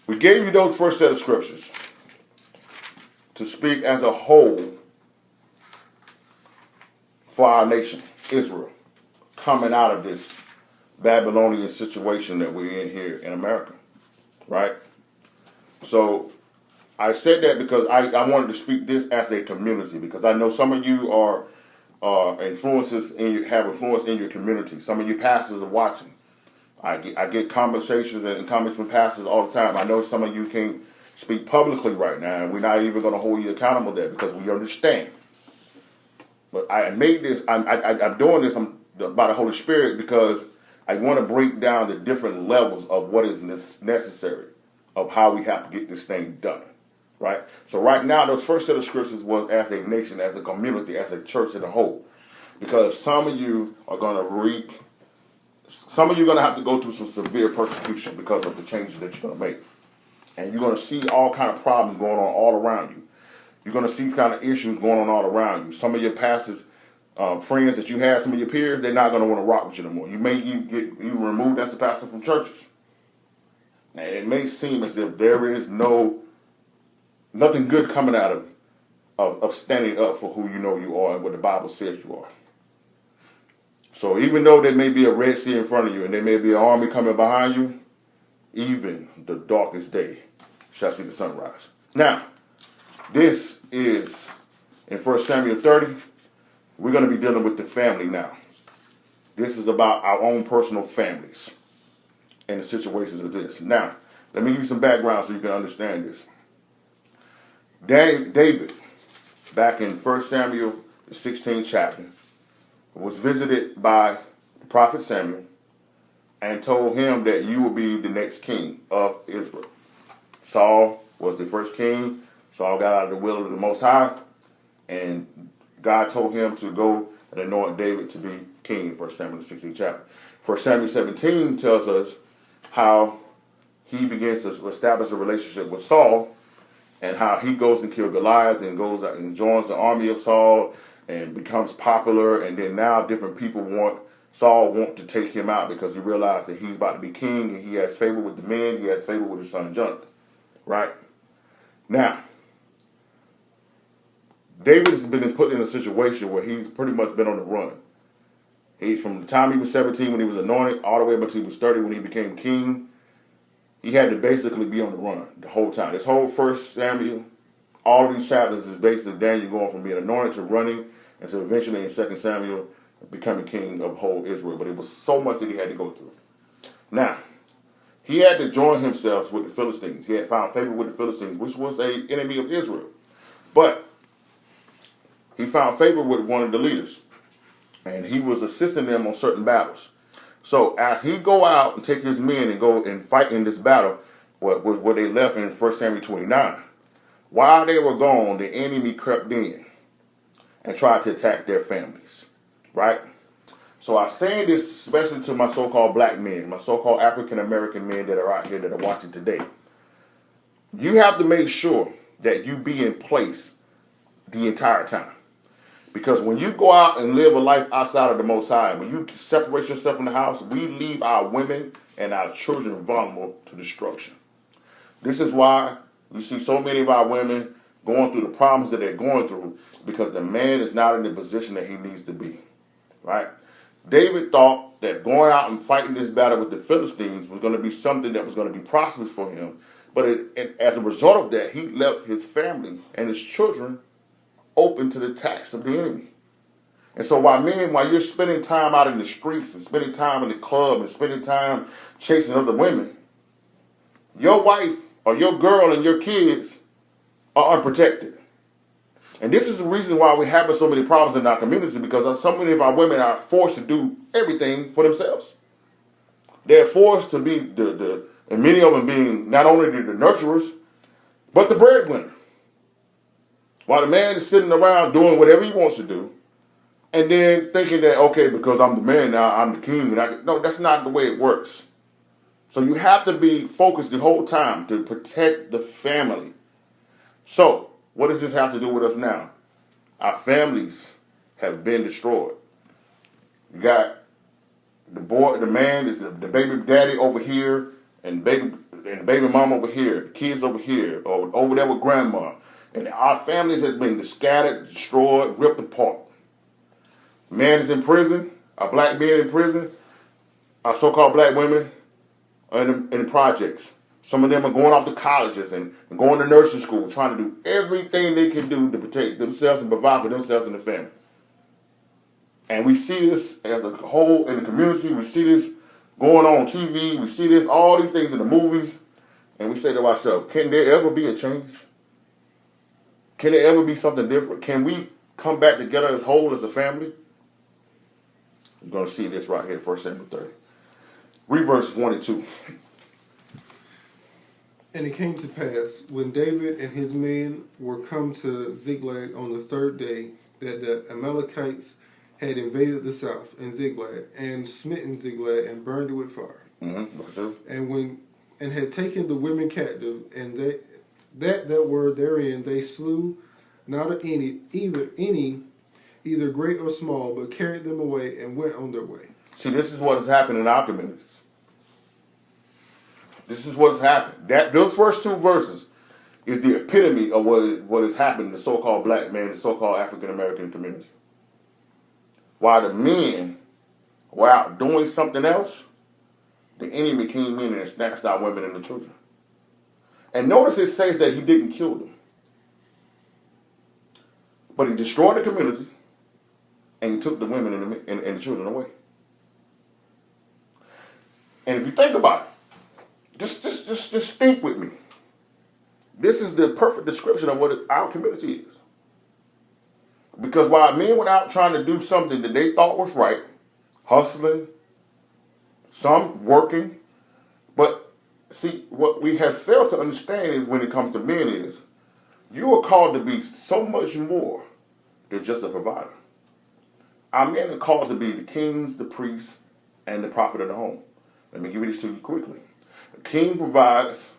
We gave you those first set of scriptures to speak as a whole for our nation, Israel, coming out of this Babylonian situation that we're in here in America, right? So I said that because I wanted to speak this as a community, because I know some of you are have influence in your community. Some of you pastors are watching. I get conversations and comments from pastors all the time. I know some of you can't speak publicly right now, and we're not even going to hold you accountable there because we understand. But I made this. I'm doing this by the Holy Spirit because I want to break down the different levels of what is necessary of how we have to get this thing done. Right? So right now, those first set of scriptures was as a nation, as a community, as a church as a whole. Because some of you are going to some of you are going to have to go through some severe persecution because of the changes that you're going to make. And you're going to see all kind of problems going on all around you. You're going to see kind of issues going on all around you. Some of your pastors, friends that you had, some of your peers, they're not going to want to rock with you anymore. You may get removed as a pastor from churches. And it may seem as if there is nothing good coming out of standing up for who you know you are and what the Bible says you are. So even though there may be a Red Sea in front of you and there may be an army coming behind you, even the darkest day shall see the sunrise. Now, this is in 1 Samuel 30. We're going to be dealing with the family now. This is about our own personal families and the situations of this. Now, let me give you some background so you can understand this. David, back in 1 Samuel, the 16th chapter, was visited by the prophet Samuel and told him that you will be the next king of Israel. Saul was the first king. Saul got out of the will of the Most High, and God told him to go and anoint David to be king in 1 Samuel, the 16th chapter. 1 Samuel 17 tells us how he begins to establish a relationship with Saul, and how he goes and kills Goliath and goes out and joins the army of Saul and becomes popular. And then now different people Saul want to take him out because he realized that he's about to be king and he has favor with the men. He has favor with his son Jonathan. Right? Now, David has been put in a situation where he's pretty much been on the run. From the time he was 17 when he was anointed all the way up until he was 30 when he became king, he had to basically be on the run the whole time. This whole 1 Samuel, all of these chapters is basically Daniel going from being anointed to running until eventually in 2 Samuel becoming king of whole Israel. But it was so much that he had to go through. Now, he had to join himself with the Philistines. He had found favor with the Philistines, which was an enemy of Israel. But he found favor with one of the leaders, and he was assisting them on certain battles. So as he go out and take his men and go and fight in this battle, what they left in 1 Samuel 29, while they were gone, the enemy crept in and tried to attack their families, right? So I'm saying this especially to my so-called black men, my so-called African-American men that are out here that are watching today. You have to make sure that you be in place the entire time. Because when you go out and live a life outside of the Most High, when you separate yourself from the house, we leave our women and our children vulnerable to destruction. This is why you see so many of our women going through the problems that they're going through, because the man is not in the position that he needs to be, right? David thought that going out and fighting this battle with the Philistines was going to be something that was going to be prosperous for him. But as a result of that, he left his family and his children open to the attacks of the enemy. And so while you're spending time out in the streets and spending time in the club and spending time chasing other women, your wife or your girl and your kids are unprotected. And this is the reason why we're having so many problems in our community, because so many of our women are forced to do everything for themselves. They're forced to be and many of them being not only the nurturers, but the breadwinner. While the man is sitting around doing whatever he wants to do, and then thinking that, okay, because I'm the man now, I'm the king. No, that's not the way it works. So you have to be focused the whole time to protect the family. So what does this have to do with us now? Our families have been destroyed. You got the man is the baby daddy over here, and and the baby mama over here, the kids over here, or over there with grandma. And our families has been scattered, destroyed, ripped apart. Man is in prison, our black men in prison, our so-called black women are in projects. Some of them are going off to colleges and going to nursing school, trying to do everything they can do to protect themselves and provide for themselves and their family. And we see this as a whole in the community. We see this going on TV. We see this, all these things in the movies. And we say to ourselves, can there ever be a change? Can there ever be something different? Can we come back together as whole as a family? You're going to see this right here, 1 Samuel 30. Read verse 1 and 2. And it came to pass, when David and his men were come to Ziklag on the third day, that the Amalekites had invaded the south and Ziklag, and smitten Ziklag, and burned it with fire. And had taken the women captive, and that were therein they slew not any, either great or small, but carried them away and went on their way. See, this is what has happened in our communities. This is what's happened. Those first two verses is the epitome of what has happened in the so-called black man, the so-called African American community. While the men were out doing something else, the enemy came in and snatched our women and the children. And notice it says that he didn't kill them, but he destroyed the community and he took the women and the children away. And if you think about it, just think with me. This is the perfect description of what our community is. Because while men went out trying to do something that they thought was right, hustling, some working, but see, what we have failed to understand is when it comes to men is, you are called to be so much more than just a provider. Our men are called to be the kings, the priests, and the prophet of the home. Let me give this to you quickly. The king provides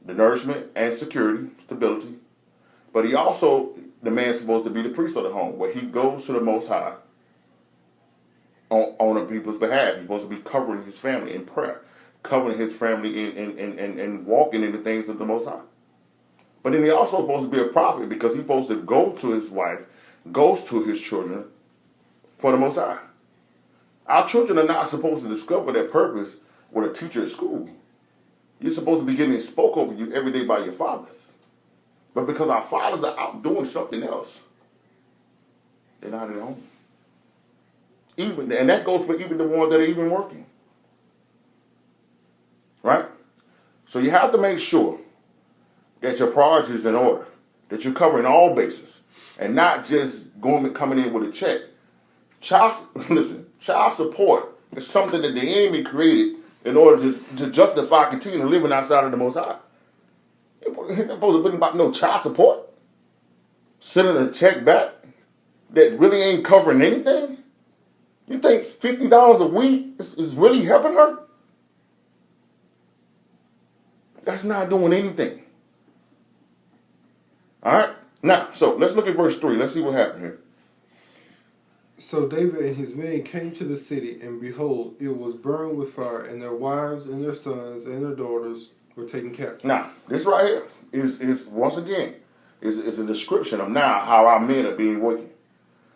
the nourishment and security, stability, but he also, the man's supposed to be the priest of the home, where he goes to the Most High on the people's behalf. He's supposed to be covering his family in prayer, covering his family in walking in the things of the Most High. But then he also supposed to be a prophet because he's supposed to go to his wife, goes to his children for the Most High. Our children are not supposed to discover their purpose with a teacher at school. You're supposed to be getting it spoke over you every day by your fathers. But because our fathers are out doing something else, they're not at home. And that goes for even the ones that are even working. Right? So you have to make sure that your priorities are in order, that you're covering all bases, and not just coming in with a check. Child support is something that the enemy created in order to justify continuing living outside of the Most High. You're supposed to be about no child support, sending a check back that really ain't covering anything. You think $50 a week is really helping her? That's not doing anything. All right? Now, so let's look at verse 3. Let's see what happened here. So David and his men came to the city, and behold, it was burned with fire, and their wives and their sons and their daughters were taken captive. Now, this right here is once again, is a description of now how our men are being wicked.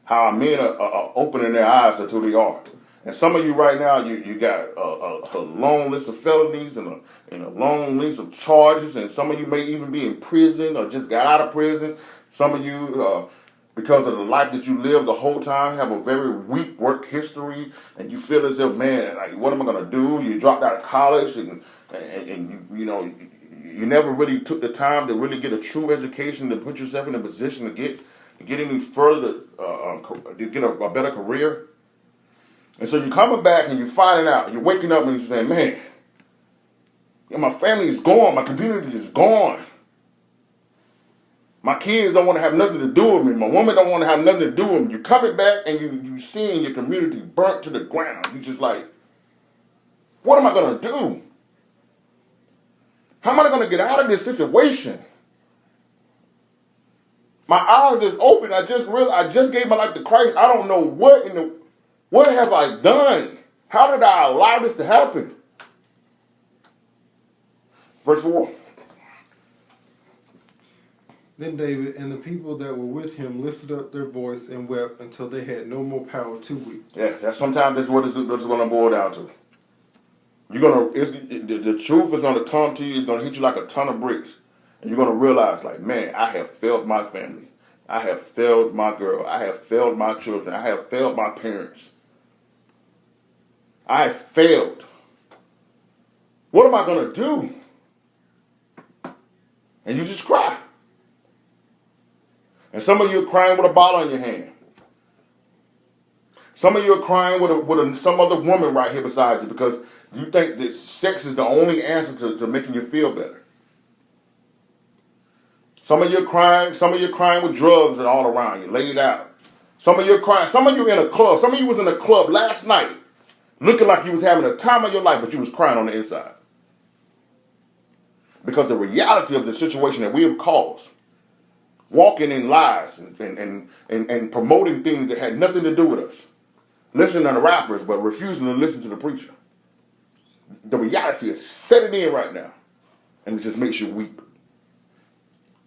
How our men are opening their eyes to who they are. And some of you right now, you got a long list of felonies and a long list of charges, and some of you may even be in prison or just got out of prison. Some of you, because of the life that you lived the whole time, have a very weak work history, and you feel as if, man, like, what am I going to do? You dropped out of college, and you never really took the time to really get a true education to put yourself in a position to get any further, to get a better career. And so you're coming back and you're finding out, you're waking up and you're saying, man, my family is gone, my community is gone. My kids don't want to have nothing to do with me. My woman don't want to have nothing to do with me. You're coming back and you seeing your community burnt to the ground. You're just like, what am I going to do? How am I going to get out of this situation? My eyes is open. I just gave my life to Christ. I don't know what have I done? How did I allow this to happen? Verse 4. Then David and the people that were with him lifted up their voice and wept until they had no more power to weep. Yeah, sometimes that's what it's going to boil down to. The truth is going to come to you. It's going to hit you like a ton of bricks. And you're going to realize, like, man, I have failed my family. I have failed my girl. I have failed my children. I have failed my parents. I have failed. What am I going to do? And you just cry. And some of you are crying with a bottle in your hand. Some of you are crying with some other woman right here beside you because you think that sex is the only answer to making you feel better. Some of you are crying. Some of you are crying with drugs and all around you, laid out. Some of you are crying. Some of you in a club. Some of you was in a club last night, looking like you was having the time of your life, but you was crying on the inside. Because the reality of the situation that we have caused, walking in lies and promoting things that had nothing to do with us, listening to the rappers but refusing to listen to the preacher. The reality is setting in right now, and it just makes you weep.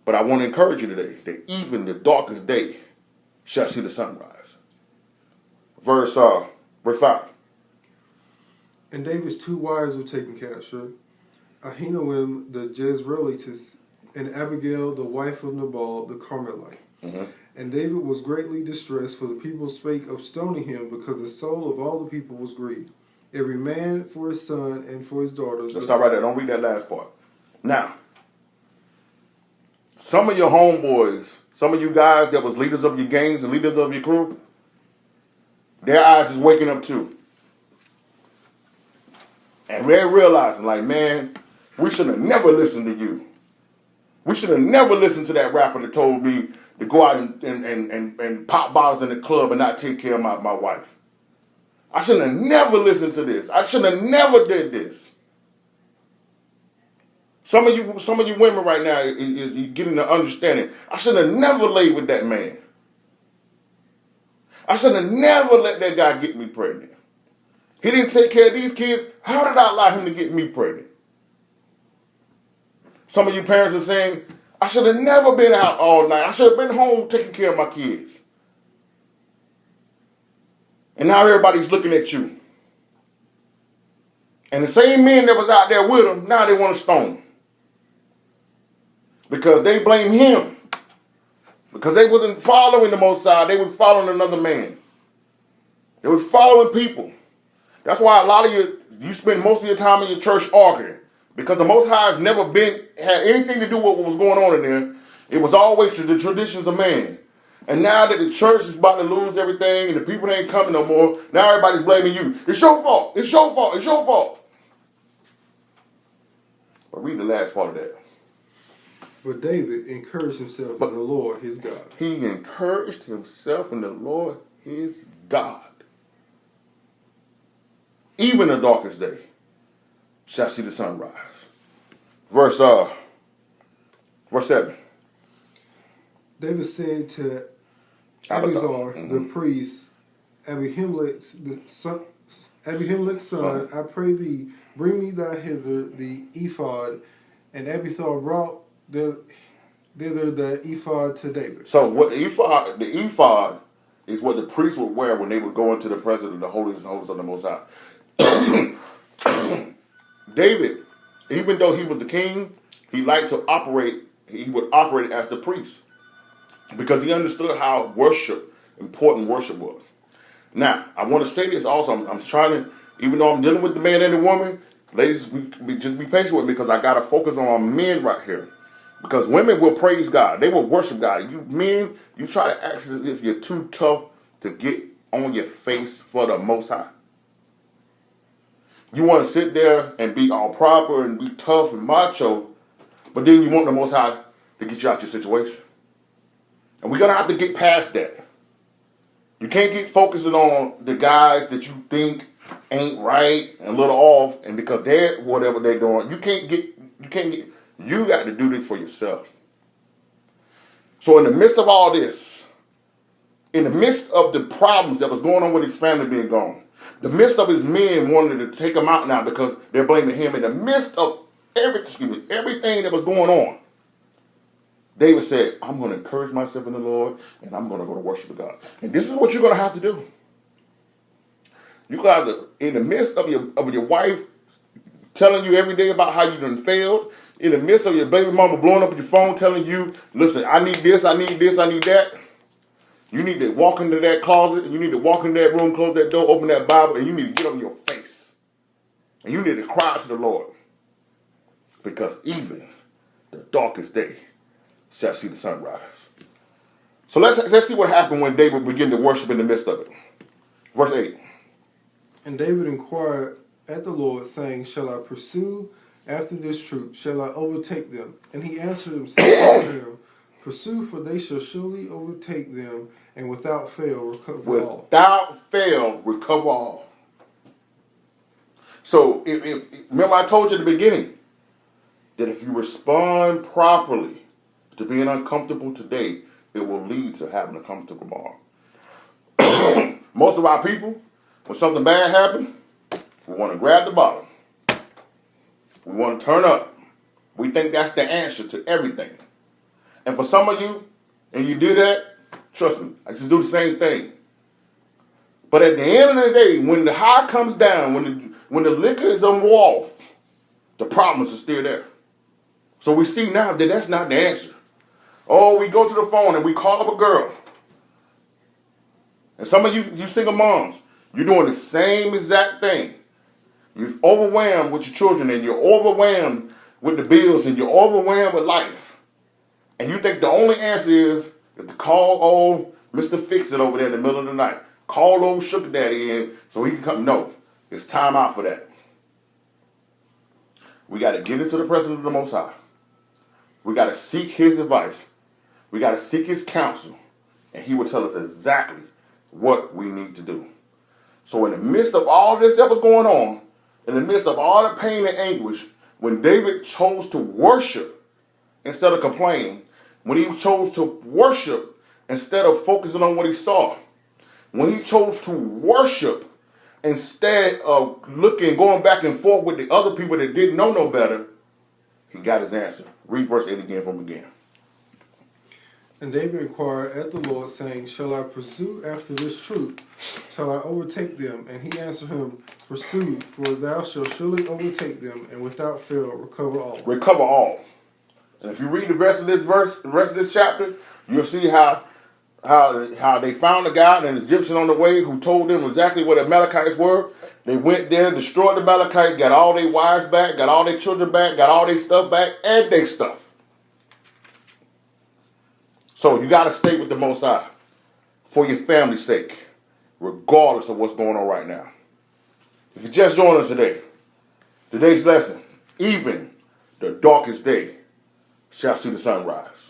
But I want to encourage you today that even the darkest day shall see the sunrise. Verse 5. And David's 2 wives were taken captive, Ahinoam the Jezreelitess, and Abigail the wife of Nabal the Carmelite. Mm-hmm. And David was greatly distressed, for the people spake of stoning him, because the soul of all the people was grieved, every man for his son and for his daughters. Let's stop right there. Don't read that last part. Now, some of your homeboys, some of you guys that was leaders of your gangs and leaders of your crew, their eyes is waking up too. And they're realizing, like, man, we should have never listened to you. We should have never listened to that rapper that told me to go out and pop bottles in the club and not take care of my wife. I should have never listened to this. I should have never did this. Some of you women right now is getting the understanding. I should have never laid with that man. I should have never let that guy get me pregnant. He didn't take care of these kids. How did I allow him to get me pregnant? Some of you parents are saying, I should have never been out all night. I should have been home taking care of my kids. And now everybody's looking at you. And the same men that was out there with him, now they want to stone him. Because they blame him. Because they wasn't following the Most High. They was following another man. They was following people. That's why a lot of you spend most of your time in your church arguing. Because the Most High has never had anything to do with what was going on in there. It was always the traditions of man. And now that the church is about to lose everything and the people ain't coming no more, now everybody's blaming you. It's your fault. It's your fault. It's your fault. But read the last part of that. But David encouraged himself in the Lord his God. He encouraged himself in the Lord his God. Even the darkest day shall see the sunrise. Verse 7. David said to Abiathar, the priest, Abimelech's son, I pray thee, bring me thou hither the ephod. And Abiathar brought thither the ephod to David. So what the ephod is what the priests would wear when they would go into the presence of the holiest and holiest of the Most High. David, even though he was the king, he liked to operate, he would operate as the priest. Because he understood how important worship was. Now, I want to say this also. I'm trying to, even though I'm dealing with the man and the woman, ladies, just be patient with me because I got to focus on men right here. Because women will praise God. They will worship God. You men, you try to act as if you're too tough to get on your face for the Most High. You want to sit there and be all proper and be tough and macho, but then you want the Most High to get you out your situation. And we're going to have to get past that. You can't get focusing on the guys that you think ain't right and a little off, and because they're whatever they're doing, you got to do this for yourself. So in the midst of all this, in the midst of the problems that was going on with his family being gone, the midst of his men wanting to take him out now because they're blaming him, in the midst of everything that was going on, David said, I'm going to encourage myself in the Lord, and I'm going to go to worship God. And this is what you're going to have to do. You got to, in the midst of your wife telling you every day about how you done failed, in the midst of your baby mama blowing up your phone telling you, listen, I need this, I need this, I need that. You need to walk into that closet, you need to walk into that room, close that door, open that Bible, and you need to get on your face. And you need to cry to the Lord. Because even the darkest day shall see the sunrise. So let's see what happened when David began to worship in the midst of it. Verse 8. And David inquired at the Lord, saying, shall I pursue after this troop? Shall I overtake them? And he answered him, saying to him, pursue, for they shall surely overtake them, and without fail recover all. Without fail recover all. So, if remember I told you at the beginning that if you respond properly to being uncomfortable today, it will lead to having a comfortable tomorrow. Most of our people, when something bad happens, we want to grab the bottom. We want to turn up. We think that's the answer to everything. And for some of you, and you do that, trust me, I just do the same thing. But at the end of the day, when the high comes down, when the liquor is on off, the problems are still there. So we see now that that's not the answer. Oh, we go to the phone and we call up a girl. And some of you single moms, you're doing the same exact thing. You're overwhelmed with your children and you're overwhelmed with the bills and you're overwhelmed with life. And you think the only answer is to call old Mr. Fix-It over there in the middle of the night. Call old Sugar Daddy in so he can come. No, it's time out for that. We got to get into the presence of the Most High. We got to seek his advice. We got to seek his counsel. And he will tell us exactly what we need to do. So in the midst of all this that was going on, in the midst of all the pain and anguish, when David chose to worship instead of complaining, when he chose to worship instead of focusing on what he saw, when he chose to worship instead of going back and forth with the other people that didn't know no better, he got his answer. Read verse 8 again from again. And David inquired at the Lord, saying, shall I pursue after this troop? Shall I overtake them? And he answered him, pursue, for thou shalt surely overtake them, and without fail recover all. Recover all. And if you read the rest of this verse, the rest of this chapter, you'll see how they found a guy, an Egyptian on the way, who told them exactly what the Amalekites were. They went there, destroyed the Amalekites, got all their wives back, got all their children back, got all their stuff back, and their stuff. So you got to stay with the Most High for your family's sake, regardless of what's going on right now. If you just joined us today, today's lesson, even the darkest day shall see the sunrise.